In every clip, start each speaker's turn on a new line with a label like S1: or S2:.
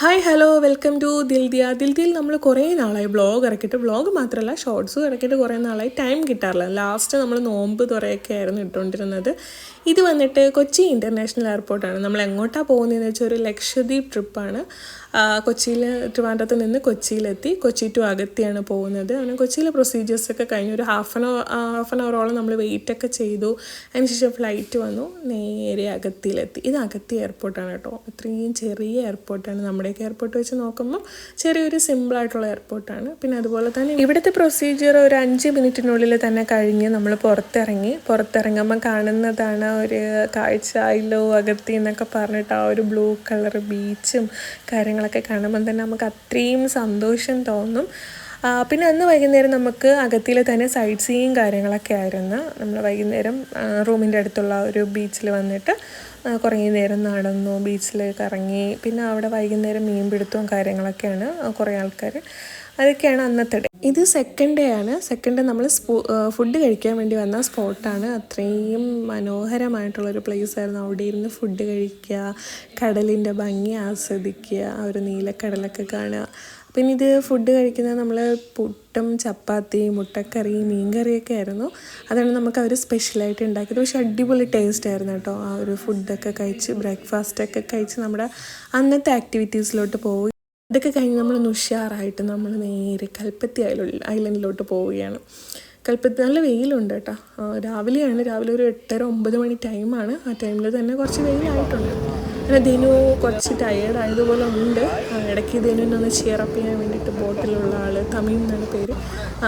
S1: Hi hello welcome to ദിൽദിയിൽ നമ്മൾ കുറേ നാളായി വ്ളോഗ് ഇറക്കിയിട്ട് വ്ളോഗ് മാത്രമല്ല ഷോർട്സും ഇറക്കിയിട്ട് കുറേ നാളായി ടൈം കിട്ടാറില്ല. ലാസ്റ്റ് നമ്മൾ നോമ്പ് തുറയൊക്കെ ആയിരുന്നു ഇട്ടുകൊണ്ടിരുന്നത്. ഇത് വന്നിട്ട് കൊച്ചി ഇൻ്റർനാഷണൽ എയർപോർട്ടാണ്. നമ്മൾ എങ്ങോട്ടാണ് പോകുന്നതെന്ന് വെച്ചാൽ ഒരു ലക്ഷദ്വീപ് ട്രിപ്പാണ്. കൊച്ചിയിൽ ട്രിവാൻഡ്രത്ത് നിന്ന് കൊച്ചിയിലെത്തി കൊച്ചി ടു അഗത്തിയാണ് പോകുന്നത്. അങ്ങനെ കൊച്ചിയിലെ പ്രൊസീജിയേഴ്സൊക്കെ കഴിഞ്ഞ് ഒരു ഹാഫ് ആൻ അവറോളം നമ്മൾ വെയിറ്റൊക്കെ ചെയ്തു. അതിനുശേഷം ഫ്ലൈറ്റ് വന്നു, നേരെ അഗത്തിയിലെത്തി. ഇത് അഗത്തി എയർപോർട്ടാണ് കേട്ടോ. ഇത്രയും ചെറിയ എയർപോർട്ടാണ്. നമ്മുടെയൊക്കെ എയർപോർട്ട് വെച്ച് നോക്കുമ്പോൾ ചെറിയൊരു സിമ്പിളായിട്ടുള്ള എയർപോർട്ടാണ്. പിന്നെ അതുപോലെ തന്നെ ഇവിടുത്തെ പ്രൊസീജിയർ ഒരു 5 മിനിറ്റിനുള്ളിൽ തന്നെ കഴിഞ്ഞ് നമ്മൾ പുറത്തിറങ്ങുമ്പോൾ കാണുന്നതാണ് ഒരു കാഴ്ച. ഐ ലവ് അഗത്തി എന്നൊക്കെ പറഞ്ഞിട്ട് ആ ഒരു ബ്ലൂ കളർ ബീച്ചും കാര്യങ്ങളൊക്കെ കാണുമ്പോൾ തന്നെ നമുക്ക് അത്രയും സന്തോഷം തോന്നും. പിന്നെ അന്ന് വൈകുന്നേരം നമുക്ക് അഗത്തിയിൽ തന്നെ സൈറ്റ് സീയിങ് കാര്യങ്ങളൊക്കെ ആയിരുന്നു. നമ്മൾ വൈകുന്നേരം റൂമിൻ്റെ അടുത്തുള്ള ഒരു ബീച്ചിൽ വന്നിട്ട് കുറേ നേരം നടന്നു, ബീച്ചിൽ കറങ്ങി. പിന്നെ അവിടെ വൈകുന്നേരം മീൻ പിടുത്തവും കാര്യങ്ങളൊക്കെയാണ്. കുറേ ആൾക്കാർ, അതൊക്കെയാണ് അന്നത്തെ ഡേ. ഇത് സെക്കൻഡ് ഡേ ആണ്. സെക്കൻഡ് ഡേ നമ്മൾ ഫുഡ് കഴിക്കാൻ വേണ്ടി വന്ന സ്പോട്ടാണ്. അത്രയും മനോഹരമായിട്ടുള്ളൊരു പ്ലേസ് ആയിരുന്നു. അവിടെ ഇരുന്ന് ഫുഡ് കഴിക്കുക, കടലിൻ്റെ ഭംഗി ആസ്വദിക്കുക, ആ ഒരു നീലക്കടലൊക്കെ കാണുക. പിന്നെ ഇത് ഫുഡ് കഴിക്കുന്നത് നമ്മൾ പുട്ടും ചപ്പാത്തി, മുട്ടക്കറി, മീൻകറിയൊക്കെ ആയിരുന്നു. അതാണ് നമുക്ക് അവർ സ്പെഷ്യലായിട്ട് ഉണ്ടാക്കിയത്. പക്ഷേ അടിപൊളി ടേസ്റ്റ് ആയിരുന്നു കേട്ടോ. ആ ഒരു ഫുഡൊക്കെ കഴിച്ച് ബ്രേക്ക്ഫാസ്റ്റൊക്കെ കഴിച്ച് നമ്മുടെ അന്നത്തെ ആക്ടിവിറ്റീസിലോട്ട് പോയി. ഇതൊക്കെ കഴിഞ്ഞ് നമ്മൾ ഉഷാറായിട്ട് നമ്മൾ നേരെ കൽപ്പത്തി ഐലൻഡിലോട്ട് പോവുകയാണ്. കൽപ്പത്തി നല്ല വെയിലുണ്ട് കേട്ടോ. രാവിലെ ഒരു 8:30-9 മണി ടൈമാണ്. ആ ടൈമിൽ തന്നെ കുറച്ച് വെയിലായിട്ടുണ്ട്. പിന്നെ ധനു കുറച്ച് ടയേർഡ് ആയതുപോലെ ഉണ്ട്. ഇടയ്ക്ക് ധനുവിനൊന്ന് ചിയറപ്പ് ചെയ്യാൻ വേണ്ടിയിട്ട് ബോട്ടിലുള്ള ആൾ, തമീം എന്നാണ് പേര്,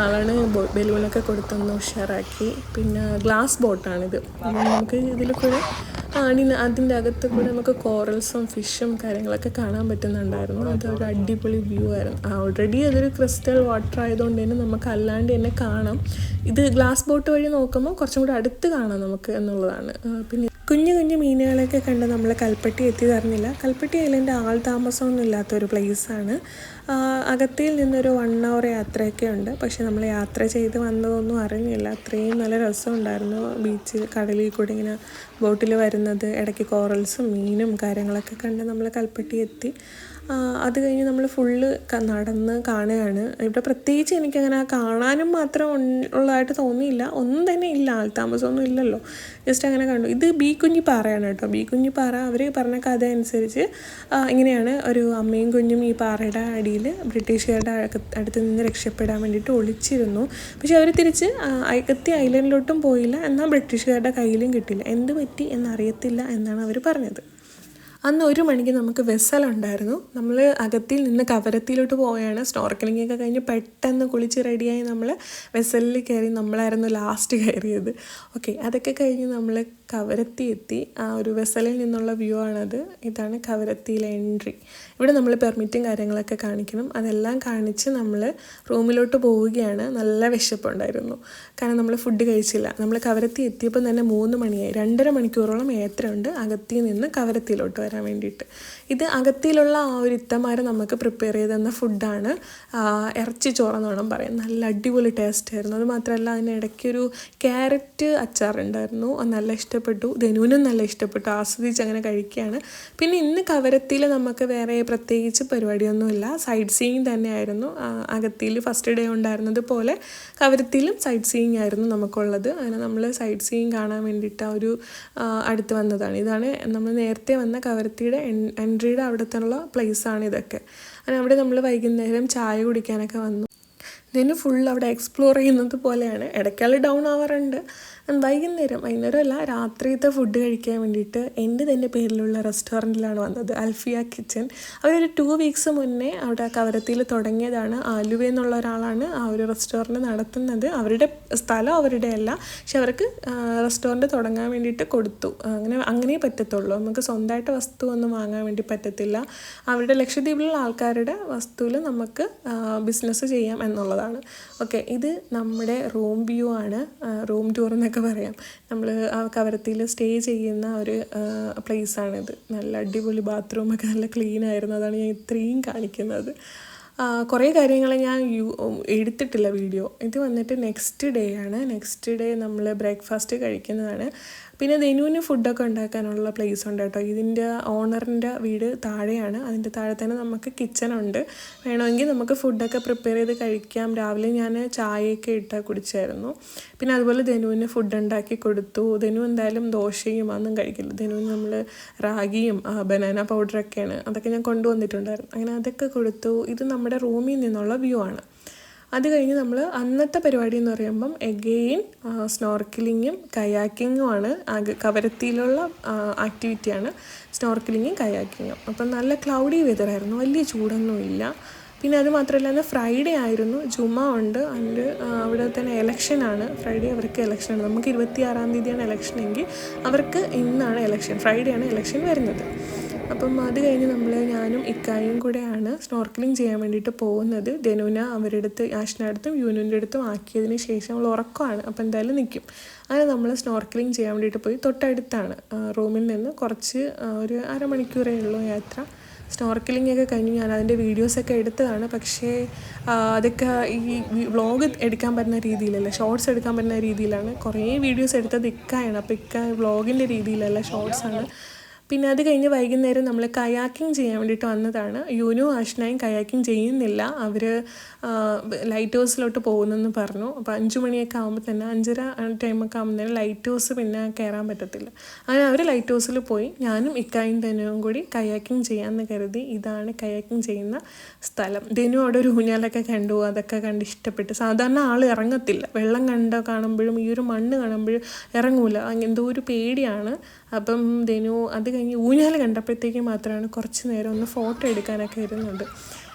S1: ആളാണ് ബലൂണൊക്കെ കൊടുത്തൊന്ന് ഉഷാറാക്കി. പിന്നെ ഗ്ലാസ് ബോട്ടാണിത്. നമുക്ക് ഇതിൽ കൂടെ അതിൻ്റെ അകത്ത് കൂടെ നമുക്ക് കോറൽസും ഫിഷും കാര്യങ്ങളൊക്കെ കാണാൻ പറ്റുന്നുണ്ടായിരുന്നു. അതൊരു അടിപൊളി വ്യൂ ആയിരുന്നു. ഓൾറെഡി അതൊരു ക്രിസ്റ്റൽ വാട്ടർ ആയതുകൊണ്ട് തന്നെ നമുക്ക് അല്ലാണ്ട് തന്നെ കാണാം. ഇത് ഗ്ലാസ് ബോട്ട് വഴി നോക്കുമ്പോൾ കുറച്ചും കൂടെ അടുത്ത് കാണാം നമുക്ക് എന്നുള്ളതാണ്. പിന്നെ കുഞ്ഞു കുഞ്ഞു മീനുകളൊക്കെ കണ്ട് നമ്മൾ കൽപ്പട്ടി എത്തിയതറിഞ്ഞില്ല. കൽപ്പട്ടി ഐലൻഡ് ആൾ താമസമൊന്നും ഇല്ലാത്തൊരു പ്ലേസാണ്. അഗത്തിയിൽ നിന്നൊരു 1 hour യാത്രയൊക്കെ ഉണ്ട്. പക്ഷെ നമ്മൾ യാത്ര ചെയ്ത് വന്നതൊന്നും അറിഞ്ഞില്ല. അത്രയും നല്ല രസമുണ്ടായിരുന്നു. ബീച്ചിൽ കടലിൽ കൂടി ഇങ്ങനെ ബോട്ടിൽ വരുന്നത്, ഇടയ്ക്ക് കോറൽസും മീനും കാര്യങ്ങളൊക്കെ കണ്ട് നമ്മൾ കൽപ്പട്ടി എത്തി. അത് കഴിഞ്ഞ് നമ്മൾ ഫുള്ള് നടന്ന് കാണുകയാണ്. ഇവിടെ പ്രത്യേകിച്ച് എനിക്കങ്ങനെ കാണാനും മാത്രം ഉള്ളതായിട്ട് തോന്നിയില്ല. ഒന്നും തന്നെ ഇല്ല, ആൾതാമസമൊന്നും ഇല്ലല്ലോ. ജസ്റ്റ് അങ്ങനെ കണ്ടു. ഇത് ബി കുഞ്ഞിപ്പാറയാണ് കേട്ടോ. ബി കുഞ്ഞിപ്പാറ അവർ പറഞ്ഞ കഥ അനുസരിച്ച് ഇങ്ങനെയാണ്. ഒരു അമ്മയും കുഞ്ഞും ഈ പാറയുടെ അടിയിൽ ബ്രിട്ടീഷുകാരുടെ അടുത്ത് നിന്ന് രക്ഷപ്പെടാൻ വേണ്ടിയിട്ട് ഒളിച്ചിരുന്നു. പക്ഷെ അവർ തിരിച്ച് അഗത്തി ഐലൻഡിലോട്ടും പോയില്ല, എന്നാൽ ബ്രിട്ടീഷുകാരുടെ കയ്യിലും കിട്ടില്ല. എന്ത് പറ്റി എന്നറിയത്തില്ല എന്നാണ് അവർ പറഞ്ഞത്. അന്ന് 1 മണിക്ക് നമുക്ക് വെസലുണ്ടായിരുന്നു. നമ്മൾ അഗത്തിയിൽ നിന്ന് കവരത്തിയിലോട്ട് പോവുകയാണ്. സ്നോർക്കലിംഗ് ഒക്കെ കഴിഞ്ഞ് പെട്ടെന്ന് കുളിച്ച് റെഡിയായി നമ്മൾ വെസലിൽ കയറി. നമ്മളായിരുന്നു ലാസ്റ്റ് കയറിയത്. ഓക്കെ, അതൊക്കെ കഴിഞ്ഞ് നമ്മൾ കവരത്തി എത്തി. ആ ഒരു വെസലിൽ നിന്നുള്ള വ്യൂ ആണത്. ഇതാണ് കവരത്തിയിലെ എൻട്രി. ഇവിടെ നമ്മൾ പെർമിറ്റും കാര്യങ്ങളൊക്കെ കാണിക്കണം. അതെല്ലാം കാണിച്ച് നമ്മൾ റൂമിലോട്ട് പോവുകയാണ്. നല്ല വിശപ്പുണ്ടായിരുന്നു, കാരണം നമ്മൾ ഫുഡ് കഴിച്ചില്ല. നമ്മൾ കവരത്തി എത്തിയപ്പോൾ തന്നെ 3 മണിയായി. 2.5 മണിക്കൂറോളം യാത്രയുണ്ട് അഗത്തിയിൽ നിന്ന് കവരത്തിയിലോട്ട് വരാൻ വേണ്ടിയിട്ട്. ഇത് അഗത്തിയിലുള്ള ആ ഒരു ഇത്തമാരെ നമുക്ക് പ്രിപ്പയർ ചെയ്ത് തന്ന ഫുഡാണ്. ഇറച്ചി ചോറെന്ന് വേണം പറയാം. നല്ല അടിപൊളി ടേസ്റ്റ് ആയിരുന്നു. അത് മാത്രമല്ല, അതിനിടയ്ക്കൊരു ക്യാരറ്റ് അച്ചാറുണ്ടായിരുന്നു. അത് നല്ല ഇഷ്ടപ്പെട്ടു. ധനുവിനും നല്ല ഇഷ്ടപ്പെട്ടു. ആസ്വദിച്ച് അങ്ങനെ കഴിക്കുകയാണ്. പിന്നെ ഇന്ന് കവരത്തിയിൽ നമുക്ക് വേറെ പ്രത്യേകിച്ച് പരിപാടിയൊന്നുമില്ല. സൈറ്റ് സീയിങ് തന്നെയായിരുന്നു. അഗത്തിയിൽ ഫസ്റ്റ് ഡേ ഉണ്ടായിരുന്നത് പോലെ കവരത്തിയിലും സൈറ്റ് സീയിങ് ആയിരുന്നു നമുക്കുള്ളത്. അങ്ങനെ നമ്മൾ സൈറ്റ് സീയിങ് കാണാൻ വേണ്ടിയിട്ട് ഒരു അടുത്ത് വന്നതാണ്. ഇതാണ് നമ്മൾ നേരത്തെ വന്ന കവരത്തിയുടെ എൻട്രിയുടെ അവിടത്തുള്ള പ്ലേസാണ് ഇതൊക്കെ. അങ്ങനെ അവിടെ നമ്മൾ വൈകുന്നേരം ചായ കുടിക്കാനൊക്കെ വന്നു. ഇതിന് ഫുൾ അവിടെ എക്സ്പ്ലോർ ചെയ്യുന്നത് പോലെയാണ്. ഇടയ്ക്കാൾ ഡൗൺ ആവാറുണ്ട്. വൈകുന്നേരം അല്ല, രാത്രിയത്തെ ഫുഡ് കഴിക്കാൻ വേണ്ടിയിട്ട് എൻ്റെ തന്നെ പേരിലുള്ള റെസ്റ്റോറൻറ്റിലാണ് വന്നത്, അൽഫിയ കിച്ചൻ. അവരൊരു 2 weeks മുന്നേ അവിടെ കവരത്തിയിൽ തുടങ്ങിയതാണ്. ആലുവ എന്നുള്ള ഒരാളാണ് ആ ഒരു റെസ്റ്റോറൻറ്റ് നടത്തുന്നത്. അവരുടെ സ്ഥലം അവരുടെ അല്ല, പക്ഷെ അവർക്ക് റെസ്റ്റോറൻറ്റ് തുടങ്ങാൻ വേണ്ടിയിട്ട് കൊടുത്തു. അങ്ങനെ പറ്റത്തുള്ളൂ. നമുക്ക് സ്വന്തമായിട്ട് വസ്തു ഒന്നും വാങ്ങാൻ വേണ്ടി പറ്റത്തില്ല. അവരുടെ ലക്ഷദ്വീപിലുള്ള ആൾക്കാരുടെ വസ്തുവിൽ നമുക്ക് ബിസിനസ് ചെയ്യാം എന്നുള്ളതാണ്. ഓക്കെ, ഇത് നമ്മുടെ റൂം വ്യൂ ആണ്. റൂം ടൂർ എന്നൊക്കെ പറയാം. നമ്മൾ ആ കവരത്തിയിൽ സ്റ്റേ ചെയ്യുന്ന ഒരു പ്ലേസാണിത്. നല്ല അടിപൊളി ബാത്റൂമൊക്കെ നല്ല ക്ലീൻ ആയിരുന്നു. അതാണ് ഞാൻ ഇത്രയും കാണിക്കുന്നത്. കുറേ കാര്യങ്ങൾ ഞാൻ എടുത്തിട്ടില്ല വീഡിയോ. ഇത് വന്നിട്ട് നെക്സ്റ്റ് ഡേ ആണ്. നെക്സ്റ്റ് ഡേ നമ്മൾ ബ്രേക്ക്ഫാസ്റ്റ് കഴിക്കുന്നതാണ്. പിന്നെ ധനുവിന് ഫുഡൊക്കെ ഉണ്ടാക്കാനുള്ള പ്ലേസ് ഉണ്ട് കേട്ടോ. ഇതിൻ്റെ ഓണറിൻ്റെ വീട് താഴെയാണ്. അതിൻ്റെ താഴെ തന്നെ നമുക്ക് കിച്ചണുണ്ട്. വേണമെങ്കിൽ നമുക്ക് ഫുഡൊക്കെ പ്രിപ്പയർ ചെയ്ത് കഴിക്കാം. രാവിലെ ഞാൻ ചായയൊക്കെ ഇട്ട് കുടിച്ചായിരുന്നു. പിന്നെ അതുപോലെ ധനുവിന് ഫുഡ് ഉണ്ടാക്കി കൊടുത്തു. ധനു എന്തായാലും ദോശയും അതൊന്നും കഴിക്കില്ല. ധനുവിന് നമ്മൾ റാഗിയും ബനാന പൗഡറൊക്കെയാണ്, അതൊക്കെ ഞാൻ കൊണ്ടുവന്നിട്ടുണ്ടായിരുന്നു. അങ്ങനെ അതൊക്കെ കൊടുത്തു. ഇത് നമ്മുടെ റൂമിൽ നിന്നുള്ള വ്യൂ ആണ്. അത് കഴിഞ്ഞ് നമ്മൾ അന്നത്തെ പരിപാടി എന്ന് പറയുമ്പം എഗെയിൻ സ്നോർക്കിലിങ്ങും കയാക്കിങ്ങുമാണ്. കവരത്തിയിലുള്ള ആക്ടിവിറ്റിയാണ് സ്നോർക്കിലിങ്ങും കയാക്കിങ്ങും. അപ്പം നല്ല ക്ലൗഡി വെതറായിരുന്നു, വലിയ ചൂടൊന്നുമില്ല. പിന്നെ അത് മാത്രമല്ല അന്ന് ഫ്രൈഡേ ആയിരുന്നു, ജുമ ഉണ്ട്. അതിൻ്റെ അവിടെ തന്നെ ഇലക്ഷനാണ്. ഫ്രൈഡേ അവർക്ക് ഇലക്ഷനാണ്. നമുക്ക് 26-ാം തീയതിയാണ് ഇലക്ഷൻ എങ്കിൽ അവർക്ക് ഇന്നാണ് ഇലക്ഷൻ, ഫ്രൈഡേ ആണ് ഇലക്ഷൻ വരുന്നത്. അപ്പം അത് കഴിഞ്ഞ് ഞാനും ഇക്കായും കൂടെയാണ് സ്നോർക്കലിംഗ് ചെയ്യാൻ വേണ്ടിയിട്ട് പോകുന്നത്. ധനുവിനെ അവരുടെ അടുത്ത് ആഷിൻ്റെ അടുത്തും യൂനുവിൻ്റെ അടുത്തും ആക്കിയതിന് ശേഷം അവൾ ഉറക്കമാണ്, അപ്പോൾ എന്തായാലും നിൽക്കും. അങ്ങനെ നമ്മൾ സ്നോർക്കലിംഗ് ചെയ്യാൻ വേണ്ടിയിട്ട് പോയി. തൊട്ടടുത്താണ്, റൂമിൽ നിന്ന് കുറച്ച് ഒരു അരമണിക്കൂറേ ഉള്ളൂ യാത്ര. സ്നോർക്കലിംഗ് ഒക്കെ കഴിഞ്ഞ് ഞാൻ അതിൻ്റെ വീഡിയോസൊക്കെ എടുത്തതാണ്. പക്ഷേ അതൊക്കെ ഈ വ്ളോഗ് എടുക്കാൻ പറ്റുന്ന രീതിയിലല്ല, ഷോർട്സ് എടുക്കാൻ പറ്റുന്ന രീതിയിലാണ്. കുറേ വീഡിയോസ് എടുത്തത് ഇക്കായാണ്, അപ്പോൾ ഇക്ക വ്ളോഗിൻ്റെ രീതിയിലല്ല, ഷോർട്സാണ്. പിന്നെ അത് കഴിഞ്ഞ് വൈകുന്നേരം നമ്മൾ കയാക്കിങ് ചെയ്യാൻ വേണ്ടിയിട്ട് വന്നതാണ്. യൂനു ആഷ്നയും കയാക്കിങ് ചെയ്യുന്നില്ല, അവർ ലൈറ്റ് ഹൗസിലോട്ട് പോകുന്നെന്ന് പറഞ്ഞു. അപ്പോൾ 5 മണിയൊക്കെ ആകുമ്പോൾ തന്നെ 5:30 ടൈമൊക്കെ ആകുമ്പോൾ ലൈറ്റ് ഹൗസ് പിന്നെ കയറാൻ പറ്റത്തില്ല. അങ്ങനെ അവർ ലൈറ്റ് ഹൗസിൽ പോയി. ഞാനും ഇക്കായും ധനുവും കൂടി കയാക്കിങ് ചെയ്യാമെന്ന് കരുതി. ഇതാണ് കയാക്കിങ് ചെയ്യുന്ന സ്ഥലം. ധനു അവിടെ ഒരു ഊഞ്ഞാലൊക്കെ കണ്ടു, അതൊക്കെ കണ്ട് ഇഷ്ടപ്പെട്ട്. സാധാരണ ആൾ ഇറങ്ങത്തില്ല, വെള്ളം കാണുമ്പോഴും ഈ ഒരു മണ്ണ് കാണുമ്പോഴും ഇറങ്ങൂല, എന്തോ ഒരു പേടിയാണ്. അപ്പം ധനു അത് കഴിഞ്ഞ് ഊഞ്ഞാൽ കണ്ടപ്പോഴത്തേക്ക് മാത്രമാണ് കുറച്ച് നേരം ഒന്ന് ഫോട്ടോ എടുക്കാനൊക്കെ ഇരുന്നുണ്ട്.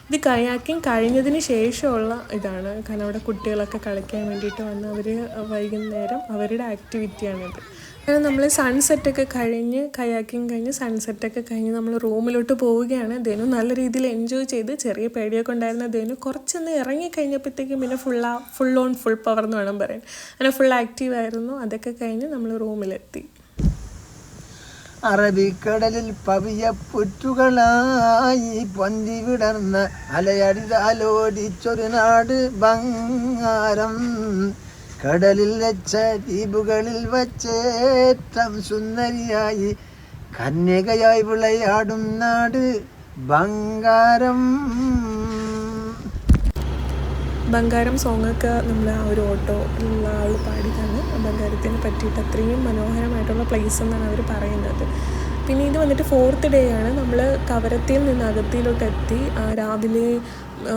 S1: ഇത് കയാക്കിങ് കഴിഞ്ഞതിന് ശേഷമുള്ള ഇതാണ്, കാരണം അവിടെ കുട്ടികളൊക്കെ കളിക്കാൻ വേണ്ടിയിട്ട് വന്ന് അവർ വൈകുന്നേരം അവരുടെ ആക്ടിവിറ്റിയാണിത്. അങ്ങനെ നമ്മൾ സൺസെറ്റൊക്കെ കഴിഞ്ഞ് കയാക്കിങ് കഴിഞ്ഞ് സൺസെറ്റൊക്കെ കഴിഞ്ഞ് നമ്മൾ റൂമിലോട്ട് പോവുകയാണ്. ധനു നല്ല രീതിയിൽ എൻജോയ് ചെയ്ത്. ചെറിയ പേടിയൊക്കെ ഉണ്ടായിരുന്ന ധനു കുറച്ചൊന്ന് ഇറങ്ങിക്കഴിഞ്ഞപ്പോഴത്തേക്കും പിന്നെ ഫുൾ ഓൺ ഫുൾ പവർ എന്ന് വേണം പറയാൻ. അങ്ങനെ ഫുൾ ആക്റ്റീവായിരുന്നു. അതൊക്കെ കഴിഞ്ഞ് നമ്മൾ റൂമിലെത്തി.
S2: അറബിക്കടലിൽ പവിയ പുറ്റുകളായി പൊന്തി വിടർന്ന അലയടിതാലോടിച്ചൊരു നാട് ബംഗാരം. കടലിൽ വെച്ച ദ്വീപുകളിൽ വച്ചേറ്റം സുന്ദരിയായി കന്യകയായി വിളയാടും നാട് ബംഗാരം.
S1: ബംഗാരം സോങ്ങൊക്കെ നമ്മൾ ആ ഒരു ഓട്ടോയിലുള്ള ആൾ പാടിയതാണ്. ബംഗാരത്തിനെ പറ്റിയിട്ട് അത്രയും മനോഹരമായിട്ടുള്ള പ്ലേസ് എന്നാണ് അവർ പറയുന്നത്. പിന്നെ ഇത് വന്നിട്ട് 4th ഡേ ആണ്. നമ്മൾ കവരത്തിയിൽ നിന്ന് അഗത്തിയിലോട്ട് എത്തി. രാവിലെ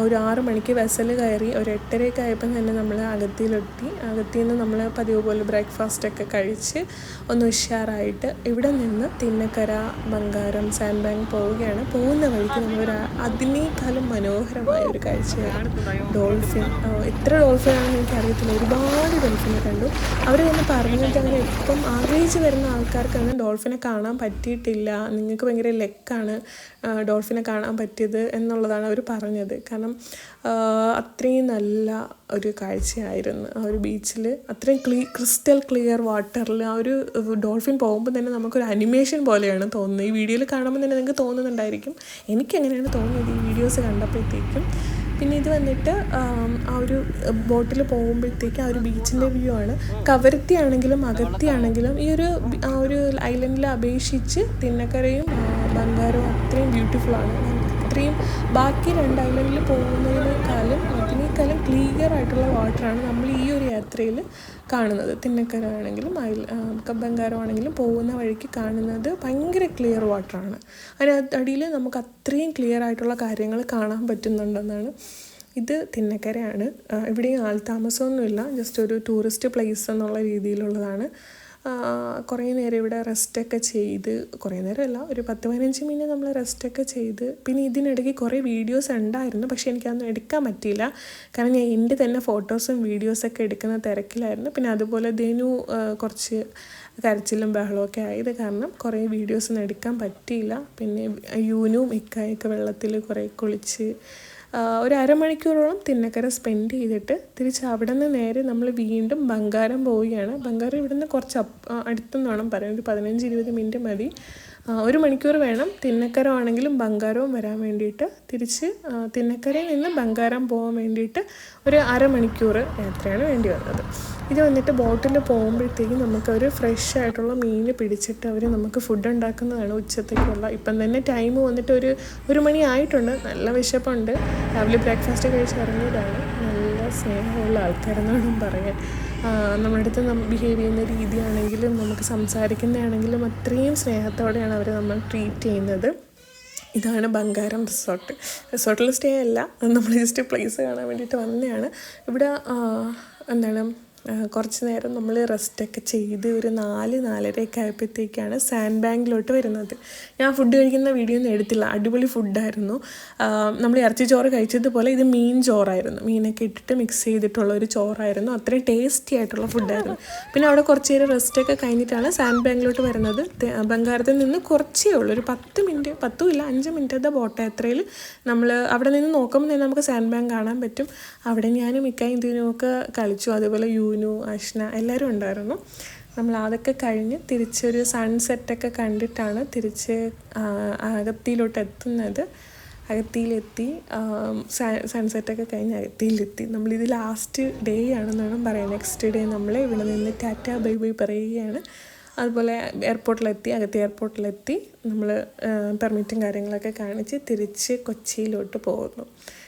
S1: ഒരു 6 മണിക്ക് വെസൽ കയറി. ഒരു 8:30 ആയപ്പം തന്നെ നമ്മൾ അഗത്തിയിലെത്തി. അഗത്തിയിൽ നിന്ന് നമ്മൾ പതിവ് പോലെ ബ്രേക്ക്ഫാസ്റ്റൊക്കെ കഴിച്ച് ഒന്ന് ഉഷാറായിട്ട് ഇവിടെ നിന്ന് തിന്നക്കര, ബംഗാരം, സാൻഡ് ബാങ്ക് പോവുകയാണ്. പോകുന്ന വഴിക്ക് നമ്മൾ അതിനേക്കാളും മനോഹരമായ ഒരു കാഴ്ചയാണ് ഡോൾഫിൻ. എത്ര ഡോൾഫിനാണെന്ന് എനിക്കറിയത്തില്ല, ഒരുപാട് ഡോൾഫിനെ കണ്ടു. അവർ തന്നെ പറഞ്ഞിട്ട് അങ്ങനെ ഇപ്പം ആഗ്രഹിച്ച് വരുന്ന ആൾക്കാർക്കാണ് ഡോൾഫിനെ കാണാൻ പറ്റിയിട്ടില്ല, നിങ്ങൾക്ക് ഭയങ്കര ലക്കാണ് ഡോൾഫിനെ കാണാൻ പറ്റിയത് എന്നുള്ളതാണ് അവർ പറഞ്ഞത്. കാരണം അത്രയും നല്ല ഒരു കാഴ്ചയായിരുന്നു ആ ഒരു ബീച്ചിൽ. അത്രയും ക്രിസ്റ്റൽ ക്ലിയർ വാട്ടറിൽ ആ ഒരു ഡോൾഫിൻ പോകുമ്പോൾ തന്നെ നമുക്കൊരു അനിമേഷൻ പോലെയാണ് തോന്നുന്നത്. ഈ വീഡിയോയിൽ കാണുമ്പോൾ തന്നെ നിങ്ങൾക്ക് തോന്നുന്നുണ്ടായിരിക്കും. എനിക്കങ്ങനെയാണ് തോന്നിയത് ഈ വീഡിയോസ് കണ്ടപ്പോഴത്തേക്കും. പിന്നെ ഇത് വന്നിട്ട് ആ ഒരു ബോട്ടിൽ പോകുമ്പോഴത്തേക്ക് ആ ഒരു ബീച്ചിൻ്റെ വ്യൂ ആണ്. കവരത്തി ആണെങ്കിലും അഗത്തി ആണെങ്കിലും ഈ ആ ഒരു ഐലൻഡിൽ അപേക്ഷിച്ച് തിന്നക്കരയും ബംഗാരവും അത്രയും ബ്യൂട്ടിഫുള്ളാണ്. അത്രയും ബാക്കി 2 ഐലൻഡിൽ പോകുന്നതിനേക്കാളും അതിനേക്കാളും ക്ലിയർ ആയിട്ടുള്ള വാട്ടറാണ് നമ്മൾ ഈ ഒരു യാത്രയിൽ കാണുന്നത്. തിന്നക്കര ആണെങ്കിലും ബംഗാരം ആണെങ്കിലും പോകുന്ന വഴിക്ക് കാണുന്നത് ഭയങ്കര ക്ലിയർ വാട്ടറാണ്. അതിനടിയിൽ നമുക്ക് അത്രയും ക്ലിയർ ആയിട്ടുള്ള കാര്യങ്ങൾ കാണാൻ പറ്റുന്നുണ്ടെന്നാണ്. ഇത് തിന്നക്കരയാണ്. ഇവിടെയും ആൾതാമസമൊന്നുമില്ല, ജസ്റ്റ് ഒരു ടൂറിസ്റ്റ് പ്ലേസ് എന്നുള്ള രീതിയിലുള്ളതാണ്. കുറേ നേരം ഇവിടെ റെസ്റ്റൊക്കെ ചെയ്ത്, കുറേ നേരമല്ല ഒരു 10-15 മിനിറ്റ് നമ്മൾ റെസ്റ്റൊക്കെ ചെയ്ത്. പിന്നെ ഇതിനിടയ്ക്ക് കുറേ വീഡിയോസ് ഉണ്ടായിരുന്നു, പക്ഷേ എനിക്കതൊന്നും എടുക്കാൻ പറ്റിയില്ല. കാരണം ഞാൻ എൻ്റെ തന്നെ ഫോട്ടോസും വീഡിയോസൊക്കെ എടുക്കുന്ന തിരക്കിലായിരുന്നു. പിന്നെ അതുപോലെ ധനു കുറച്ച് കരച്ചിലും ബഹളമൊക്കെ ആയത് കാരണം കുറേ വീഡിയോസൊന്നും എടുക്കാൻ പറ്റിയില്ല. പിന്നെ യൂനും ഇക്കായൊക്കെ വെള്ളത്തിൽ കുറേ കുളിച്ച് ഒരു അരമണിക്കൂറോളം തിന്നക്കര സ്പെൻഡ് ചെയ്തിട്ട് തിരിച്ച് അവിടെ നിന്ന് നേരെ നമ്മൾ വീണ്ടും ബംഗാരം പോവുകയാണ്. ബംഗാരം ഇവിടെ നിന്ന് കുറച്ച് അടുത്തെന്ന് വേണം പറയാൻ, ഒരു 15-20 മിനിറ്റ് മതി. 1 മണിക്കൂർ വേണം തിന്നക്കര ആണെങ്കിലും ബംഗാരവും വരാൻ വേണ്ടിയിട്ട്. തിരിച്ച് തിന്നക്കരയിൽ നിന്ന് ബംഗാരം പോകാൻ വേണ്ടിയിട്ട് ഒരു അരമണിക്കൂർ യാത്രയാണ് വേണ്ടി വന്നത്. ഇത് വന്നിട്ട് ബോട്ടിൽ പോകുമ്പോഴത്തേക്കും നമുക്കൊരു ഫ്രഷ് ആയിട്ടുള്ള മീൻ പിടിച്ചിട്ട് അവർ നമുക്ക് ഫുഡ് ഉണ്ടാക്കുന്നതാണ് ഉച്ചത്തേക്കുള്ള. ഇപ്പം തന്നെ ടൈം വന്നിട്ട് ഒരു മണി ആയിട്ടുണ്ട്. നല്ല വിശപ്പുണ്ട്. രാവിലെ ബ്രേക്ക്ഫാസ്റ്റ് കഴിച്ച് ഇറങ്ങിയതാണ്. നല്ല സ്നേഹമുള്ള ആൾക്കാരെന്നാണ് പറയാൻ. നമ്മുടെ അടുത്ത് ബിഹേവ് ചെയ്യുന്ന രീതിയാണെങ്കിലും നമുക്ക് സംസാരിക്കുന്നതാണെങ്കിലും അത്രയും സ്നേഹത്തോടെയാണ് അവർ നമ്മൾ ട്രീറ്റ് ചെയ്യുന്നത്. ഇതാണ് ബംഗാരം റിസോർട്ടിൽ സ്റ്റേ അല്ല, നമ്മൾ ജസ്റ്റ് പ്ലേസ് കാണാൻ വേണ്ടിയിട്ട് വന്നതാണ്. ഇവിടെ കുറച്ച് നേരം നമ്മൾ റെസ്റ്റൊക്കെ ചെയ്ത് ഒരു 4-4:30 ആയപ്പോഴത്തേക്കാണ് സാൻഡ് ബാങ്കിലോട്ട് വരുന്നത്. ഞാൻ ഫുഡ് കഴിക്കുന്ന വീഡിയോ ഒന്നും എടുത്തില്ല. അടിപൊളി ഫുഡായിരുന്നു. നമ്മൾ ഇറച്ചി ചോറ് കഴിച്ചതുപോലെ ഇത് മീൻ ചോറായിരുന്നു. മീനൊക്കെ ഇട്ടിട്ട് മിക്സ് ചെയ്തിട്ടുള്ള ഒരു ചോറായിരുന്നു. അത്രയും ടേസ്റ്റി ആയിട്ടുള്ള ഫുഡായിരുന്നു. പിന്നെ അവിടെ കുറച്ച് നേരം റെസ്റ്റൊക്കെ കഴിഞ്ഞിട്ടാണ് സാൻഡ് ബാങ്കിലോട്ട് വരുന്നത്. ബംഗാരത്തിൽ നിന്ന് കുറച്ചേ ഉള്ളൂ, ഒരു 10 മിനിറ്റ്, 5 മിനിറ്റത്തെ ബോട്ട് യാത്രയിൽ നമ്മൾ അവിടെ നിന്ന് നോക്കുമ്പോൾ തന്നെ നമുക്ക് സാൻഡ് ബാങ്ക് കാണാൻ പറ്റും. അവിടെ ഞാനും മിക്കായും ഇതിനുമൊക്കെ കളിച്ചു. അതുപോലെ അഷ്ന എല്ലാവരും ഉണ്ടായിരുന്നു. നമ്മൾ അതൊക്കെ കഴിഞ്ഞ് തിരിച്ചൊരു സൺസെറ്റൊക്കെ കണ്ടിട്ടാണ് തിരിച്ച് അഗത്തിയിലോട്ട് എത്തുന്നത്. അഗത്തിയിലെത്തി സൺസെറ്റൊക്കെ കഴിഞ്ഞ് അഗത്തിയിലെത്തി. നമ്മളിത് ലാസ്റ്റ് ഡേ ആണെന്നാണ് പറയുന്നത്. നെക്സ്റ്റ് ഡേ നമ്മൾ ഇവിടെ നിന്ന് ടാറ്റ ബൈ ബൈ പറയുകയാണ്. അതുപോലെ അഗത്തി എയർപോർട്ടിലെത്തി നമ്മൾ പെർമിറ്റും കാര്യങ്ങളൊക്കെ കാണിച്ച് തിരിച്ച് കൊച്ചിയിലോട്ട് പോകുന്നു.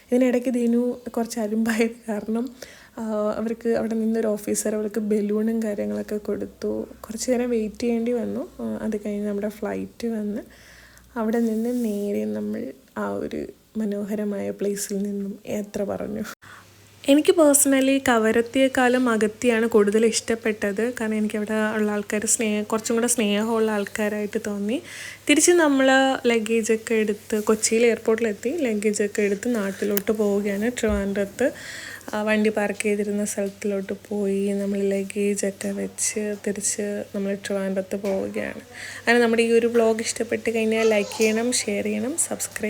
S1: ഇതിനിടയ്ക്ക് ദീനു കുറച്ച് അരുമ്പായത് കാരണം അവർക്ക് അവിടെ നിന്നൊരു ഓഫീസർ അവർക്ക് ബലൂണും കാര്യങ്ങളൊക്കെ കൊടുത്തു. കുറച്ച് നേരം വെയിറ്റ് ചെയ്യേണ്ടി വന്നു. അത് കഴിഞ്ഞ് നമ്മുടെ ഫ്ലൈറ്റ് വന്ന് അവിടെ നിന്ന് നേരെ നമ്മൾ ആ ഒരു മനോഹരമായ പ്ലേസിൽ നിന്നും യാത്ര പറഞ്ഞു. എനിക്ക് പേഴ്സണലി കവരത്തിയേക്കാളും അഗത്തിയാണ് കൂടുതൽ ഇഷ്ടപ്പെട്ടത്. കാരണം എനിക്കവിടെ ഉള്ള ആൾക്കാർ കുറച്ചും കൂടെ സ്നേഹമുള്ള ആൾക്കാരായിട്ട് തോന്നി. തിരിച്ച് നമ്മൾ ലഗേജൊക്കെ എടുത്ത് കൊച്ചിയിൽ എയർപോർട്ടിലെത്തി. ലഗേജൊക്കെ എടുത്ത് നാട്ടിലോട്ട് പോവുകയാണ്. ട്രിവാൻഡ്രത്ത് വണ്ടി പാർക്ക് ചെയ്തിരുന്ന സ്ഥലത്തിലോട്ട് പോയി നമ്മൾ ലഗേജൊക്കെ വെച്ച് തിരിച്ച് നമ്മൾ ട്രിവാൻഡ്രത്ത് പോവുകയാണ്. അങ്ങനെ നമ്മുടെ ഈ ഒരു വ്ളോഗ് ഇഷ്ടപ്പെട്ട് കഴിഞ്ഞാൽ ലൈക്ക് ചെയ്യണം, ഷെയർ ചെയ്യണം, സബ്സ്ക്രൈബ്